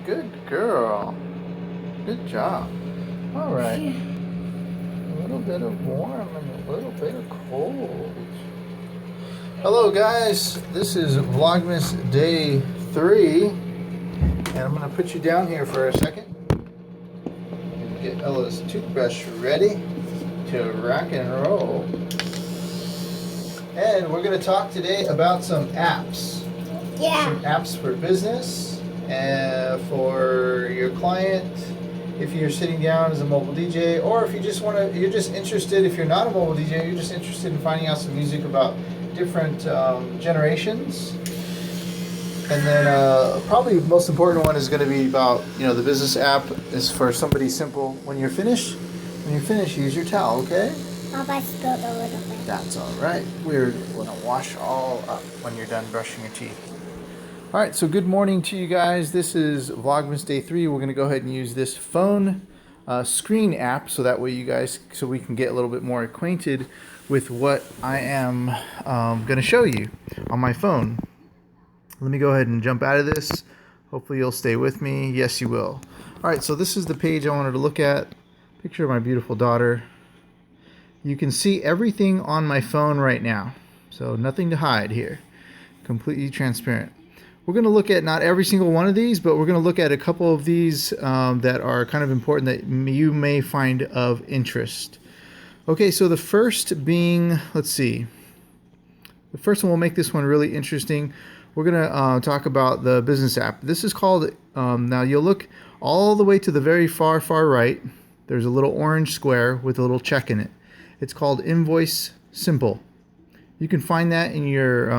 Good girl. Good job. All right. A little bit of warm and a little bit of cold. Hello guys, this is Vlogmas Day 3. And I'm going to put you down here for a second. And get Ella's toothbrush ready to rock and roll. And we're going to talk today about some apps. Yeah. Some apps for business and for your client. If you're sitting down as a mobile DJ, or if you just want to, you're just interested, if you're not a mobile DJ, you're just interested in finding out some music about different generations. And then probably the most important one is going to be about, the business app is for somebody simple. When you're finished, use your towel, okay? I spilled a little bit. That's all right. We're going to wash all up when you're done brushing your teeth. All right, so good morning to you guys. This is Vlogmas Day 3. We're going to go ahead and use this phone screen app so that way you guys, so we can get a little bit more acquainted with what I am going to show you on my phone. Let me go ahead and jump out of this. Hopefully you'll stay with me. Yes, you will. All right, so this is the page I wanted to look at. Picture of my beautiful daughter. You can see everything on my phone right now. So nothing to hide here. Completely transparent. We're going to look at not every single one of these, but we're going to look at a couple of these that are kind of important that you may find of interest. Okay, so the first being, let's see. The first one will make this one really interesting. We're going to talk about the business app. This is called, now you'll look all the way to the very far right. There's a little orange square with a little check in it. It's called Invoice Simple. You can find that in your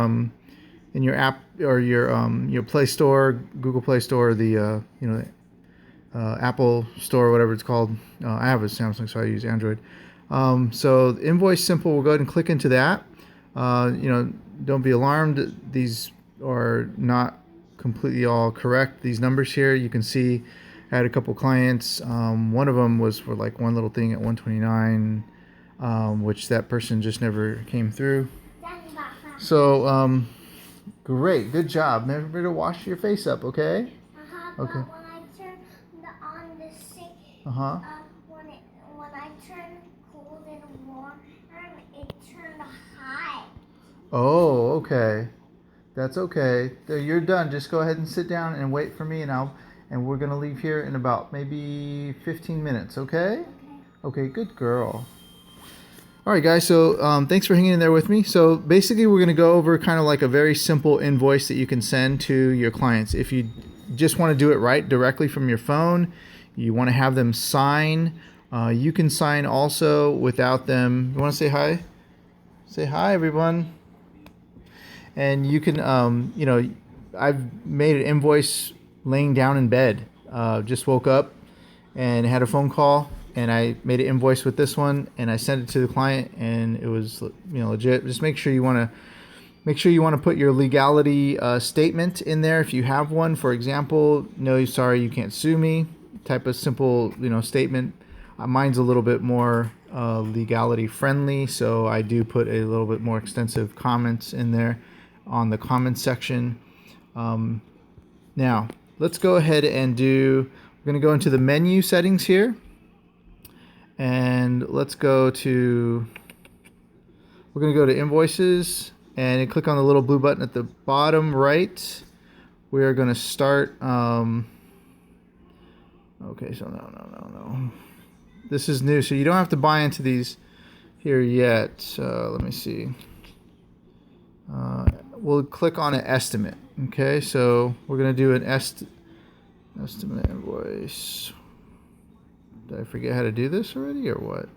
app or your Play Store, Google Play Store, the Apple Store, whatever it's called. I have a Samsung, so I use Android. So Invoice Simple, we'll go ahead and click into that. Don't be alarmed. These are not completely all correct. These numbers here, you can see I had a couple clients. One of them was for like one little thing at 129, which that person just never came through. So, great, good job. Remember to wash your face up, okay? Okay. But when I turn on the sink, when I turn cold and warm, it turned hot. Oh, okay. That's okay. There, you're done. Just go ahead and sit down and wait for me, and we're gonna leave here in about maybe 15 minutes. Okay? Okay. Good girl. All right, guys. So thanks for hanging in there with me. So basically, we're gonna go over kind of like a very simple invoice that you can send to your clients. If you just want to do it right directly from your phone, you want to have them sign. You can sign also without them. You want to say hi? Say hi, everyone. And you can, I've made an invoice laying down in bed. Just woke up and had a phone call, and I made an invoice with this one, and I sent it to the client, and it was, legit. Just make sure you want to put your legality statement in there if you have one. For example, no, sorry, you can't sue me. Type of simple, statement. Mine's a little bit more legality friendly, so I do put a little bit more extensive comments in there on the comments section. Now, let's go ahead and we're going to go into the menu settings here. And we're going to go to invoices and click on the little blue button at the bottom right. We are going to start, okay, so no. This is new, so you don't have to buy into these here yet. Let me see. We'll click on an estimate. Okay, so we're going to do an estimate invoice. Did I forget how to do this already or what?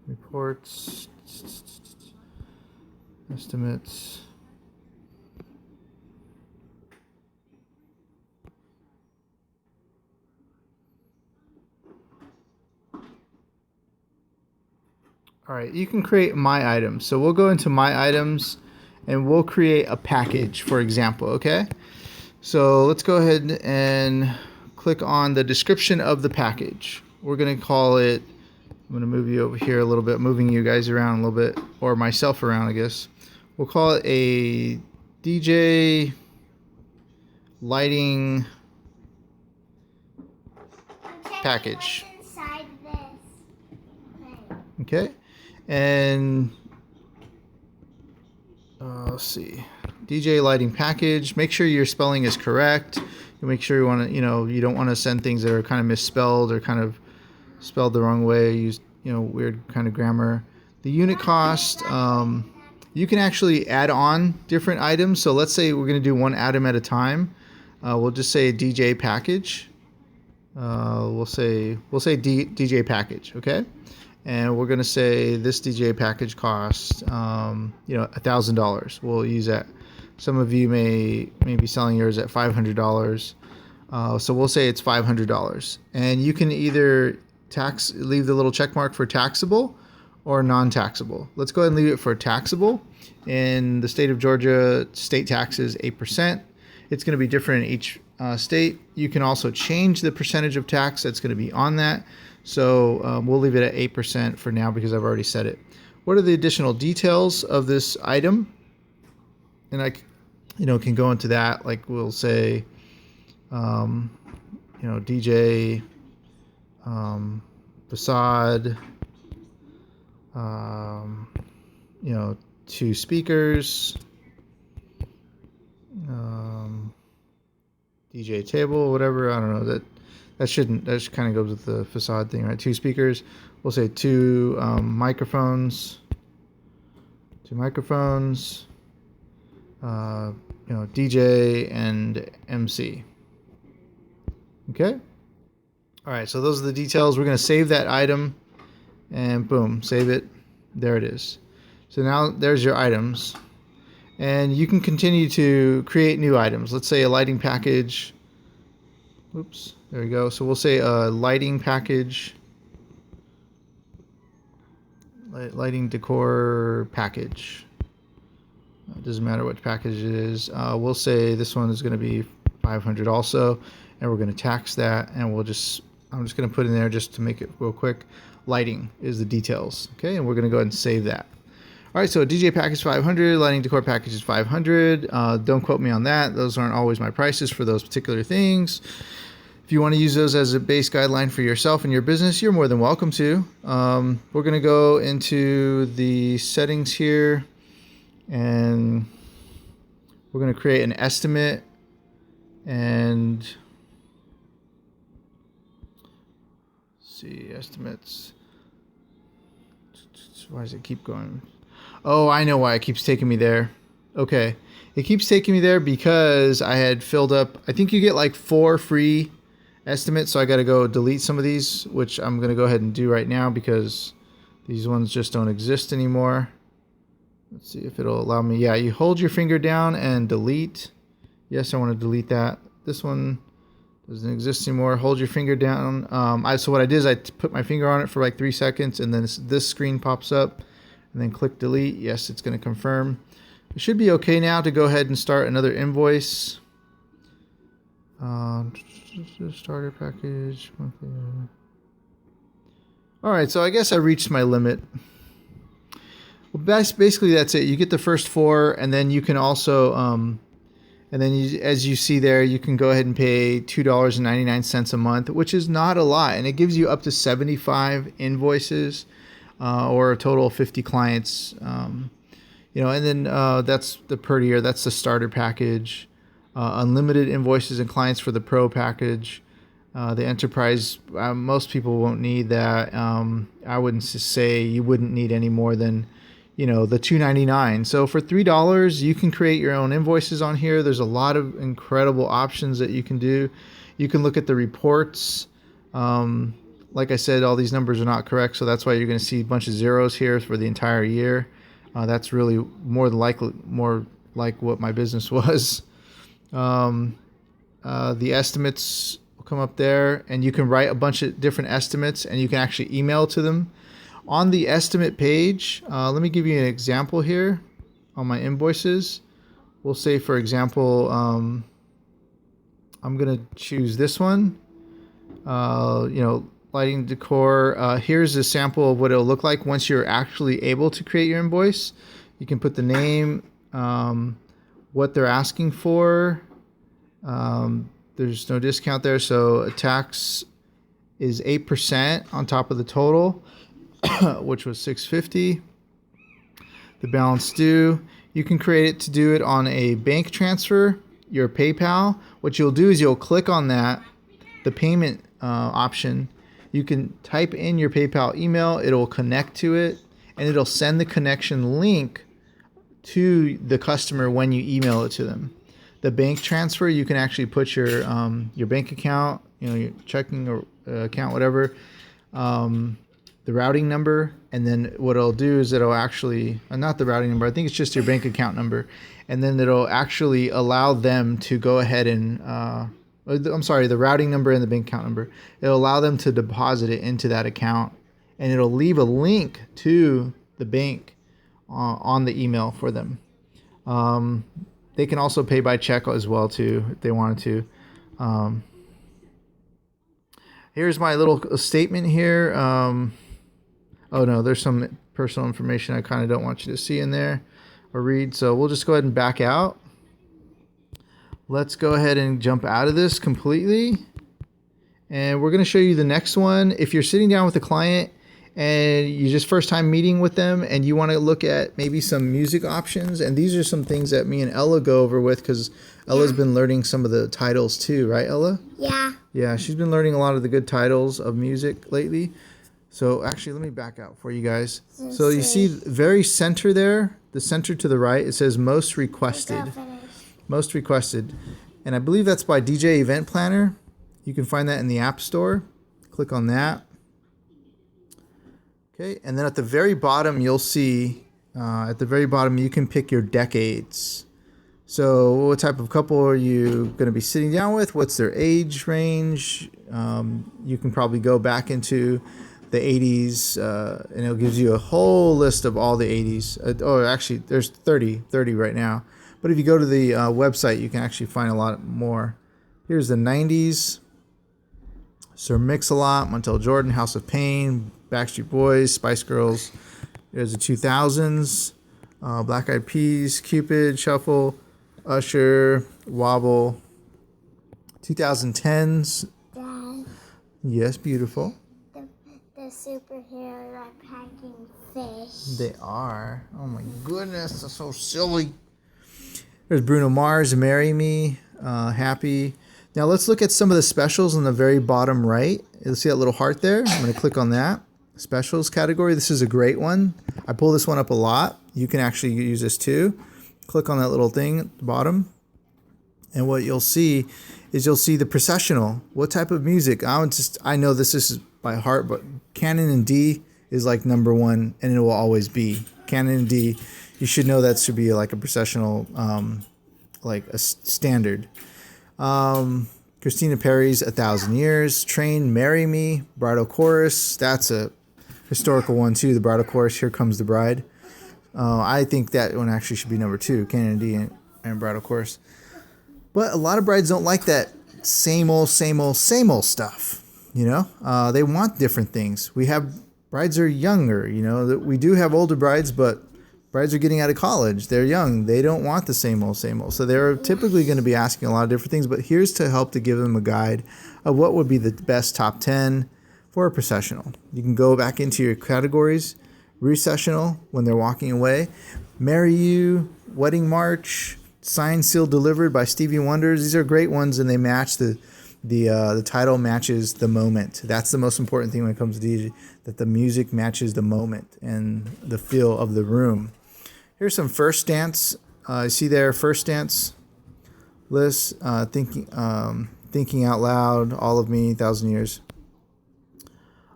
Reports, estimates. All right, you can create my items. So we'll go into my items and we'll create a package, for example, okay? So let's go ahead and click on the description of the package. We're gonna call it, I'm gonna move you over here a little bit, moving you guys around a little bit, or myself around, I guess. We'll call it a DJ lighting I'm checking package. what's inside this thing. Okay, and let's see, DJ lighting package. Make sure your spelling is correct. You make sure you want to, you don't want to send things that are kind of misspelled or kind of spelled the wrong way. Use, weird kind of grammar. The unit cost. You can actually add on different items. So let's say we're going to do one item at a time. We'll just say DJ package. We'll say DJ package, okay? And we're going to say this DJ package costs, $1,000. We'll use that. Some of you may be selling yours at $500. So we'll say it's $500. And you can either leave the little check mark for taxable or non-taxable. Let's go ahead and leave it for taxable. In the state of Georgia, state tax is 8%. It's going to be different in each state. You can also change the percentage of tax that's going to be on that. So we'll leave it at 8% for now because I've already said it. What are the additional details of this item? And I can go into that. Like we'll say, DJ facade, 2 speakers, DJ table, whatever. I don't know, that just kind of goes with the facade thing, right? 2 speakers. We'll say 2 microphones, DJ and MC. Okay. All right. So those are the details. We're going to save that item and boom, save it. There it is. So now there's your items, and you can continue to create new items. Let's say a lighting package. Oops, there we go. So we'll say a lighting package, lighting decor package. It doesn't matter what package it is. We'll say this one is going to be $500 also, and we're going to tax that, and I'm just going to put in there just to make it real quick. Lighting is the details, okay, and we're going to go ahead and save that. All right, so a DJ package $500, lighting decor package is $500. Don't quote me on that. Those aren't always my prices for those particular things. If you want to use those as a base guideline for yourself and your business, you're more than welcome to. We're going to go into the settings here, and we're going to create an estimate, and see, estimates. Why does it keep going? Oh, I know why it keeps taking me there. Okay, it keeps taking me there because I had filled up. I think you get like 4 free estimates, so I got to go delete some of these, which I'm going to go ahead and do right now because these ones just don't exist anymore. Let's see if it'll allow me. Yeah, you hold your finger down and delete. Yes, I want to delete that. This one doesn't exist anymore. Hold your finger down. So what I did is I put my finger on it for like 3 seconds, and then this screen pops up, and then click delete. Yes, it's going to confirm. It should be okay now to go ahead and start another invoice. Starter package. All right, so I guess I reached my limit. Well, basically that's it. You get the first 4, and then you can also, and then as you see there, you can go ahead and pay $2.99 a month, which is not a lot, and it gives you up to 75 invoices, or a total of 50 clients. And then that's the per year. That's the starter package. Unlimited invoices and clients for the pro package. The enterprise, most people won't need that. I wouldn't say you wouldn't need any more than, the $2.99. So for $3, you can create your own invoices on here. There's a lot of incredible options that you can do. You can look at the reports. Like I said, all these numbers are not correct, so that's why you're going to see a bunch of zeros here for the entire year. That's really more like what my business was. The estimates will come up there, and you can write a bunch of different estimates, and you can actually email to them. On the estimate page, let me give you an example here on my invoices. We'll say, for example, I'm going to choose this one, lighting decor. Here's a sample of what it'll look like once you're actually able to create your invoice. You can put the name, what they're asking for, There's no discount there, so tax is 8% on top of the total, which was $650. The balance due. You can create it to do it on a bank transfer, your PayPal. What you'll do is you'll click on that, the payment option. You can type in your PayPal email. It'll connect to it, and it'll send the connection link to the customer when you email it to them. The bank transfer, you can actually put your bank account, your checking or account, whatever, the routing number, and then what it'll do is it'll actually, not the routing number, I think it's just your bank account number, and then it'll actually allow them to go ahead and, I'm sorry, the routing number and the bank account number. It'll allow them to deposit it into that account, and it'll leave a link to the bank on the email for them. They can also pay by check as well too if they wanted to. Here's my little statement here. Oh no, there's some personal information I kind of don't want you to see in there or read. So we'll just go ahead and back out. Let's go ahead and jump out of this completely. And we're going to show you the next one. If you're sitting down with a client and you just first time meeting with them and you want to look at maybe some music options, and these are some things that me and Ella go over with, because Ella's been learning some of the titles too, right, Ella? Yeah. Yeah, she's been learning a lot of the good titles of music lately. So actually, let me back out for you guys. So you see very center there, the center to the right, it says most requested. Most requested. And I believe that's by DJ Event Planner. You can find that in the App Store. Click on that. Okay, and then at the very bottom, you'll see, at the very bottom, you can pick your decades. So what type of couple are you going to be sitting down with? What's their age range? You can probably go back into the 80s, and it gives you a whole list of all the 80s. Or actually, there's 30 right now. But if you go to the website, you can actually find a lot more. Here's the 90s. Sir Mix-a-Lot, Montel Jordan, House of Pain, Backstreet Boys, Spice Girls. There's the 2000s. Black Eyed Peas, Cupid, Shuffle, Usher, Wobble. 2010s. Dad. Yes, beautiful. The superhero are packing fish. They are. Oh my goodness, that's so silly. There's Bruno Mars, Marry Me, Happy. Now let's look at some of the specials on the very bottom right. You'll see that little heart there. I'm going to click on that. Specials category. This is a great one. I pull this one up a lot. You can actually use this too. Click on that little thing at the bottom. And what you'll see is you'll see the processional. What type of music? I know this is by heart, but Canon in D is like number one, and it will always be. Canon in D. You should know that should be like a processional, like a standard. Christina Perri's 1,000 Years, Train, Marry Me, Bridal Chorus. That's a historical one too. The Bridal Chorus, Here Comes the Bride. I think that one actually should be number 2, Canon D and Bridal Chorus. But a lot of brides don't like that same old stuff. You know, they want different things. We have brides are younger. You know, we do have older brides, but brides are getting out of college. They're young. They don't want the same old. So they're typically going to be asking a lot of different things. But here's to help to give them a guide of what would be the best top 10 for a processional. You can go back into your categories. Recessional, when they're walking away. Marry You, Wedding March, Signed, Sealed, Delivered by Stevie Wonder. These are great ones, and they match the title matches the moment. That's the most important thing when it comes to DJ, that the music matches the moment and the feel of the room. Here's some first dance. See there, first dance list. Thinking Out Loud, All of Me, 1,000 Years.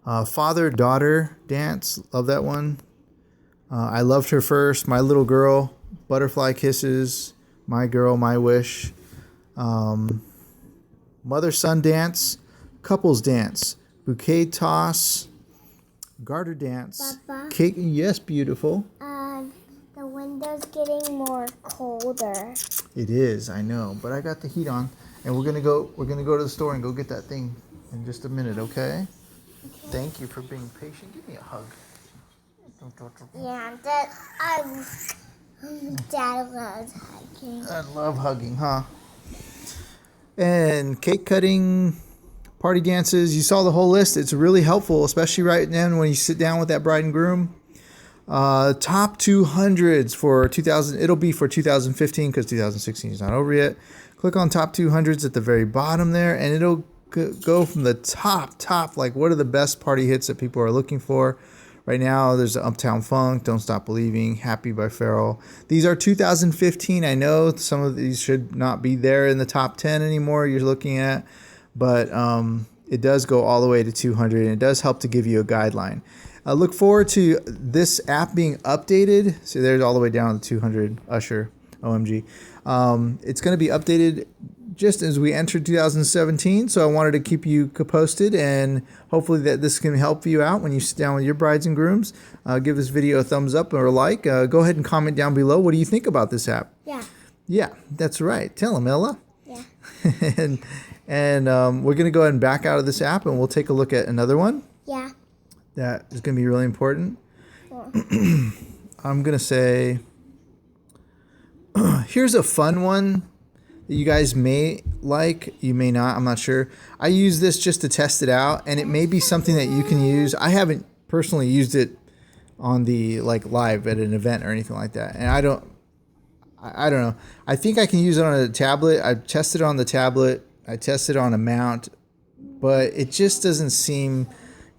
Father-daughter dance. Love that one. I Loved Her First, My Little Girl, Butterfly Kisses, My Girl, My Wish. Mother-son dance, couples dance, bouquet toss, garter dance, Papa? cake. Yes, beautiful. The window's getting more colder. It is, I know, but I got the heat on, and we're gonna go to the store and go get that thing in just a minute, okay? Thank you for being patient. Give me a hug. Yeah, Dad loves hiking. I love hugging, huh? and cake cutting, party dances. You saw the whole list. It's really helpful, especially right now when you sit down with that bride and groom. Top 200s for 2000. It'll be for 2015 because 2016 is not over yet. Click on top 200s at the very bottom there, and it'll go from the top. Like, what are the best party hits that people are looking for? Right now, there's Uptown Funk, Don't Stop Believing, Happy by Pharrell. These are 2015. I know some of these should not be there in the top 10 anymore you're looking at, but it does go all the way to 200, and it does help to give you a guideline. I look forward to this app being updated. So there's all the way down to 200, Usher, OMG. It's going to be updated just as we enter 2017. So I wanted to keep you posted, and hopefully that this can help you out when you sit down with your brides and grooms. Give this video a thumbs up or a like. Go ahead and comment down below. What do you think about this app? Yeah, that's right. Tell them, Ella. Yeah. and we're going to go ahead and back out of this app, and we'll take a look at another one. Yeah. That is going to be really important. Cool. I'm going to say, here's a fun one that you guys may like, you may not, I'm not sure. I use this just to test it out, and it may be something that you can use. I haven't personally used it on the live at an event or anything like that, and I don't know. I think I can use it on a tablet. I've tested it on the tablet. I tested it on a mount, but it just doesn't seem,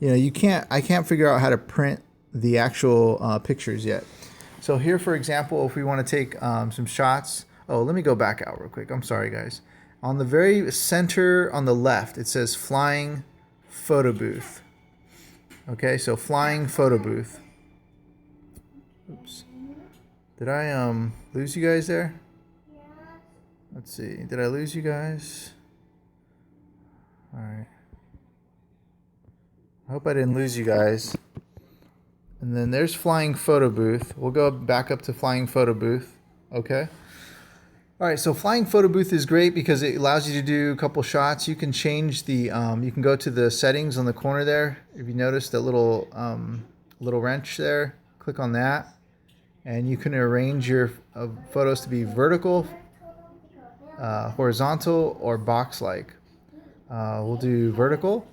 I can't figure out how to print the actual pictures yet. So here, for example, if we want to take some shots. Oh, let me go back out real quick. I'm sorry, guys. On the very center on the left, it says flying photo booth. Okay, so flying photo booth. Oops. Did I lose you guys there? Let's see. Did I lose you guys? All right. I hope I didn't lose you guys. And then there's flying photo booth. We'll go back up to flying photo booth. Okay. All right, so flying photo booth is great because it allows you to do a couple shots. You can change the, you can go to the settings on the corner there. If you notice the little wrench there, click on that, and you can arrange your photos to be vertical, horizontal, or box-like. We'll do vertical.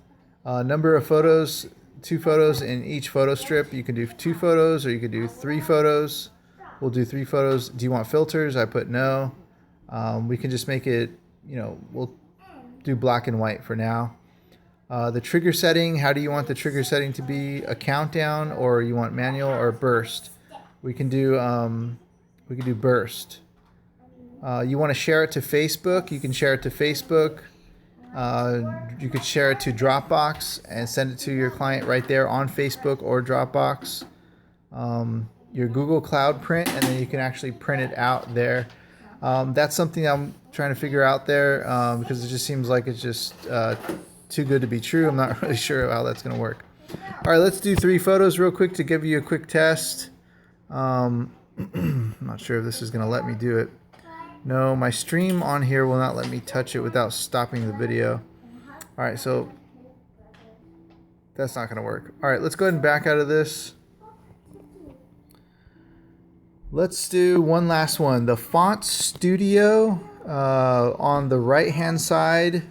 Number of photos, 2 photos in each photo strip. You can do 2 photos, or you could do 3 photos. We'll do 3 photos. Do you want filters? I put no. We can just make it, we'll do black and white for now. The trigger setting, how do you want the trigger setting to be? A countdown, or you want manual or burst? We can do burst. You want to share it to Facebook? You can share it to Facebook. You could share it to Dropbox and send it to your client right there on Facebook or Dropbox. Your Google Cloud print, and then you can actually print it out there. That's something I'm trying to figure out there because it just seems like it's just too good to be true. I'm not really sure how that's going to work. All right, let's do 3 photos real quick to give you a quick test. I'm not sure if this is going to let me do it. No, my stream on here will not let me touch it without stopping the video. All right, so that's not going to work. All right, let's go ahead and back out of this. Let's do one last one. The font studio on the right-hand side,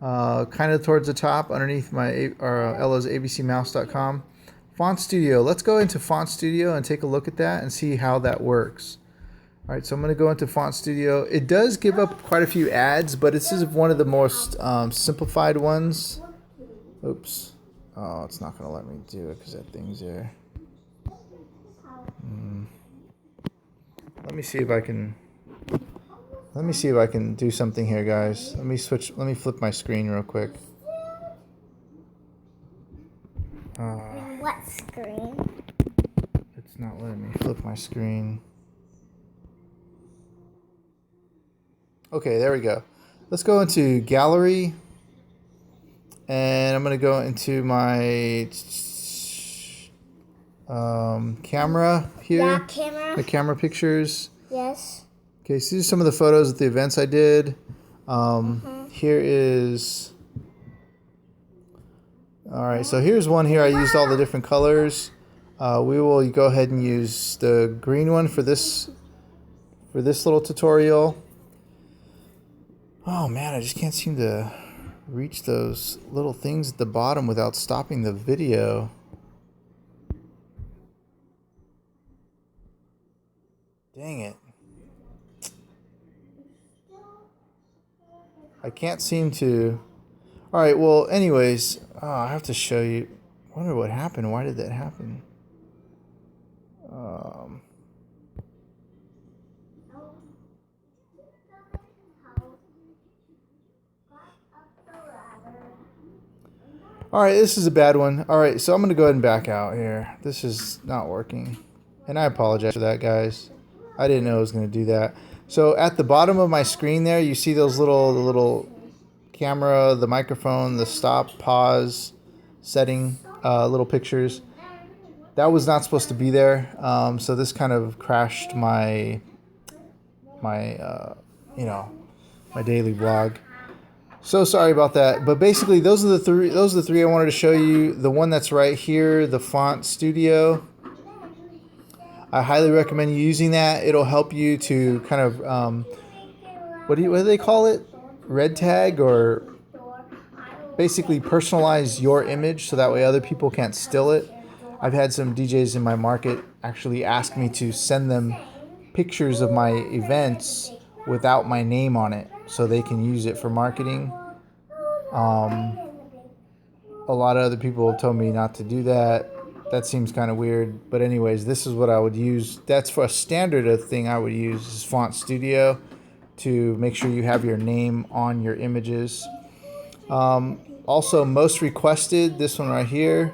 kind of towards the top, underneath my Ella's abcmouse.com. Font studio. Let's go into font studio and take a look at that and see how that works. All right, so I'm going to go into font studio. It does give up quite a few ads, but this is one of the most simplified ones. Oops. Oh, it's not going to let me do it because that thing's there. Let me see if I can do something here, guys. Let me flip my screen real quick. What screen? It's not letting me flip my screen. Okay, there we go. Let's go into gallery, and I'm going to go into my camera here. Yeah, camera. The camera pictures. Yes. Okay, so these are some of the photos at the events I did. Here is... Alright, so here's one here. I used all the different colors. We will go ahead and use the green one for this little tutorial. Oh man, I just can't seem to reach those little things at the bottom without stopping the video. Dang it. I can't seem to. Alright, well, anyways, I have to show you. I wonder what happened. Why did that happen? Alright, this is a bad one. Alright, so I'm going to go ahead and back out here. This is not working. And I apologize for that, guys. I didn't know it was going to do that. So at the bottom of my screen there, you see those little camera, the microphone, the stop, pause, setting, little pictures. That was not supposed to be there. So this kind of crashed my daily vlog. So sorry about that, but basically those are the three I wanted to show you. The one that's right here, the Font Studio, I highly recommend you using that. It'll help you to kind of what do they call it? Red tag, or basically personalize your image so that way other people can't steal it. I've had some DJs in my market actually ask me to send them pictures of my events without my name on it so they can use it for marketing. A lot of other people have told me not to do that. That seems kind of weird. But anyways, this is what I would use. That's for a standard thing I would use is Font Studio to make sure you have your name on your images. Also, most requested, this one right here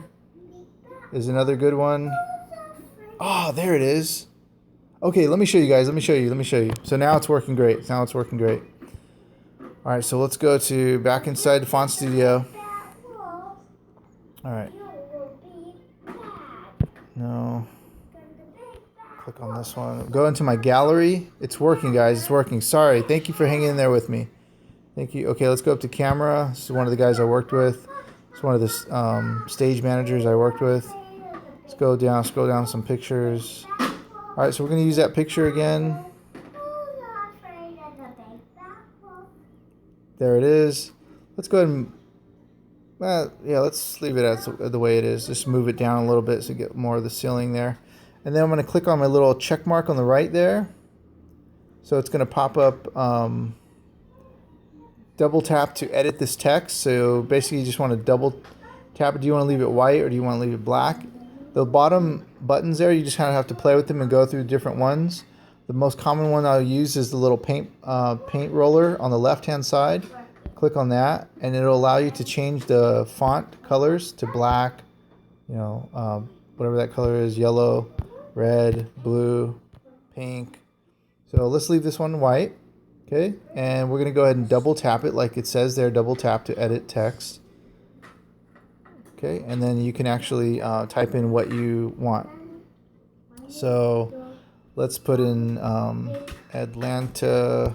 is another good one. Oh, there it is. Okay, let me show you guys. Let me show you. So now it's working great. All right, so let's go to back inside the Font Studio. All right. No. Click on this one. Go into my gallery. It's working, guys. It's working. Sorry. Thank you for hanging in there with me. Thank you. Okay, let's go up to camera. This is one of the guys I worked with. It's one of the stage managers I worked with. Let's go down, scroll down some pictures. All right, so we're going to use that picture again. There it is. Let's go ahead and, let's leave it as the way it is. Just move it down a little bit so you get more of the ceiling there. And then I'm going to click on my little check mark on the right there. So it's going to pop up, double tap to edit this text. So basically you just want to double tap it. Do you want to leave it white or do you want to leave it black? The bottom buttons there, you just kind of have to play with them and go through different ones. The most common one I'll use is the little paint roller on the left-hand side. Click on that, and it'll allow you to change the font colors to black, whatever that color is, yellow, red, blue, pink. So let's leave this one white, okay? And we're going to go ahead and double tap it like it says there, double tap to edit text. Okay, and then you can actually type in what you want. So let's put in Atlanta.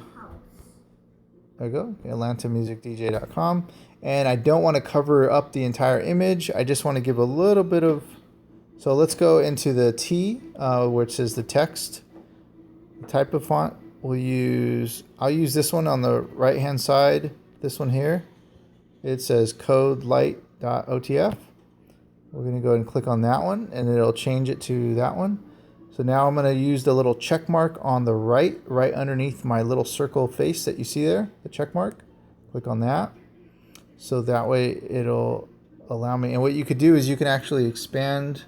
There we go, AtlantaMusicDJ.com. And I don't want to cover up the entire image. I just want to give a little bit of. So let's go into the T, which is the text. The type of font I'll use this one on the right-hand side. This one here. It says CodeLight.otf. We're going to go ahead and click on that one, and it'll change it to that one. So now I'm going to use the little check mark on the right underneath my little circle face that you see there, the check mark. Click on that. So that way it'll allow me, and what you could do is you can actually expand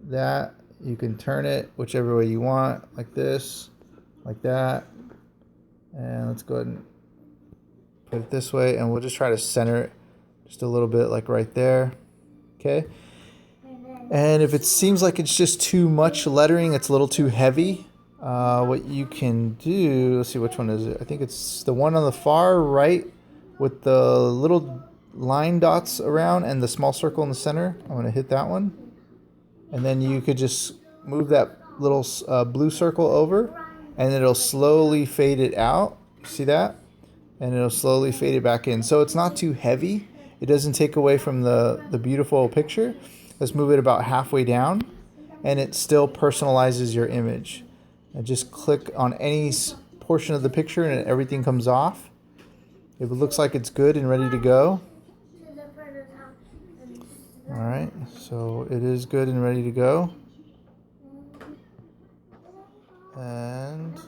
that. You can turn it whichever way you want, like this, like that. And let's go ahead and put it this way, and we'll just try to center it just a little bit, like right there. Okay. And if it seems like it's just too much lettering, it's a little too heavy, what you can do, let's see, which one is it? I think it's the one on the far right with the little line dots around and the small circle in the center. I'm going to hit that one. And then you could just move that little blue circle over, and it'll slowly fade it out. See that? And it'll slowly fade it back in. So it's not too heavy. It doesn't take away from the beautiful picture. Let's move it about halfway down, and it still personalizes your image. And just click on any portion of the picture and everything comes off. If it looks like it's good and ready to go. All right, so it is good and ready to go. And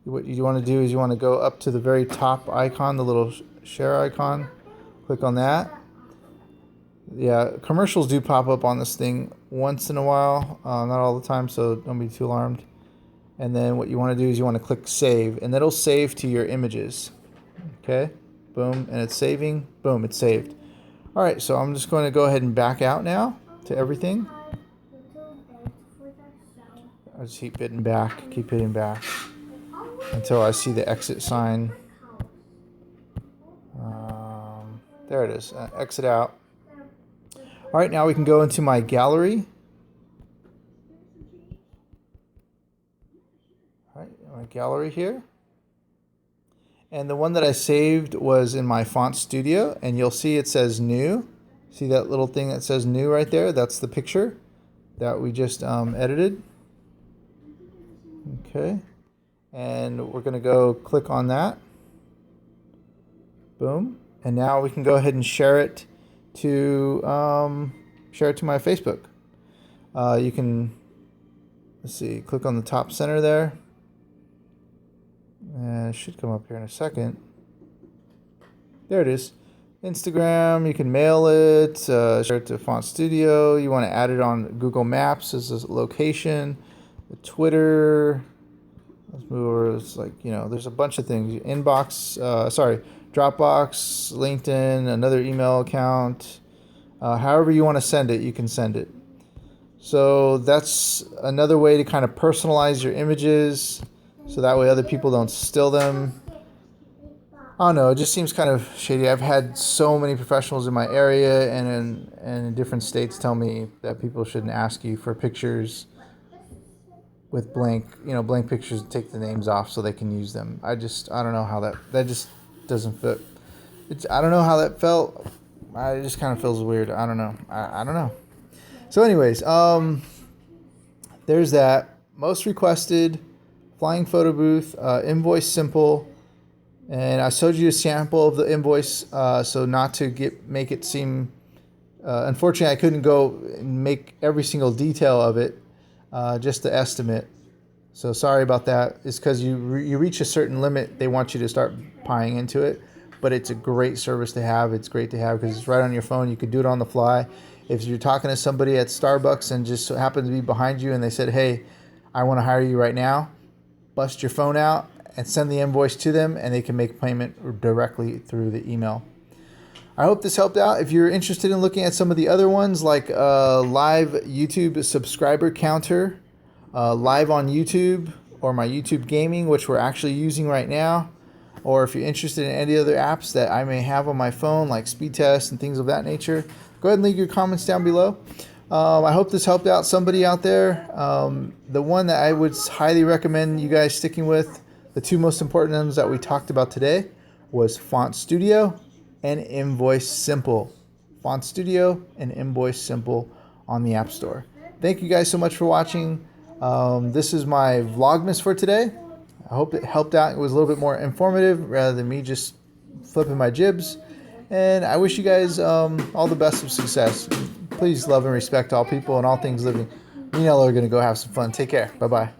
what you want to do is you want to go up to the very top icon, the little share icon. Click on that. Yeah, commercials do pop up on this thing once in a while, not all the time, so don't be too alarmed. And then what you want to do is you want to click save, and that'll save to your images. Okay, boom, and it's saving. Boom, it's saved. All right, so I'm just going to go ahead and back out now to everything. I just keep hitting back until I see the exit sign. There it is, exit out. All right, now we can go into my gallery. All right, my gallery here. And the one that I saved was in my font studio, and you'll see it says new. See that little thing that says new right there? That's the picture that we just edited. Okay, and we're gonna go click on that. Boom, and now we can go ahead and share it to my Facebook. You can, let's see, click on the top center there. And it should come up here in a second. There it is. Instagram, you can mail it, share it to Font Studio. You want to add it on Google Maps as a location. Twitter. Let's move over. It's like, there's a bunch of things. Inbox, Dropbox, LinkedIn, another email account. However you want to send it, you can send it. So that's another way to kind of personalize your images, so that way other people don't steal them. I don't know, it just seems kind of shady. I've had so many professionals in my area and in different states tell me that people shouldn't ask you for pictures with blank pictures, and take the names off so they can use them. I don't know how that just doesn't fit. I don't know how that felt. It just kind of feels weird. I don't know. I don't know. So anyways, there's that. Most requested, flying photo booth, invoice simple. And I showed you a sample of the invoice, so not to make it seem... unfortunately, I couldn't go and make every single detail of it, just the estimate. So sorry about that. It's because you reach a certain limit, they want you to start paying into it. But it's a great service to have. It's great to have because it's right on your phone. You can do it on the fly. If you're talking to somebody at Starbucks and just so happens to be behind you and they said, hey, I want to hire you right now, bust your phone out and send the invoice to them, and they can make payment directly through the email. I hope this helped out. If you're interested in looking at some of the other ones, like live YouTube subscriber counter, live on YouTube, or my YouTube gaming, which we're actually using right now, or if you're interested in any other apps that I may have on my phone, like speed tests and things of that nature, go ahead and leave your comments down below. I hope this helped out somebody out there. The one that I would highly recommend you guys sticking with, the two most important ones that we talked about today, was Font Studio and Invoice Simple. Font Studio and Invoice Simple on the App Store. Thank you guys so much for watching. This is my Vlogmas for today. I hope it helped out. It was a little bit more informative rather than me just flipping my jibs. And I wish you guys all the best of success. Please love and respect all people and all things living. Me and Ella are going to go have some fun. Take care. Bye-bye.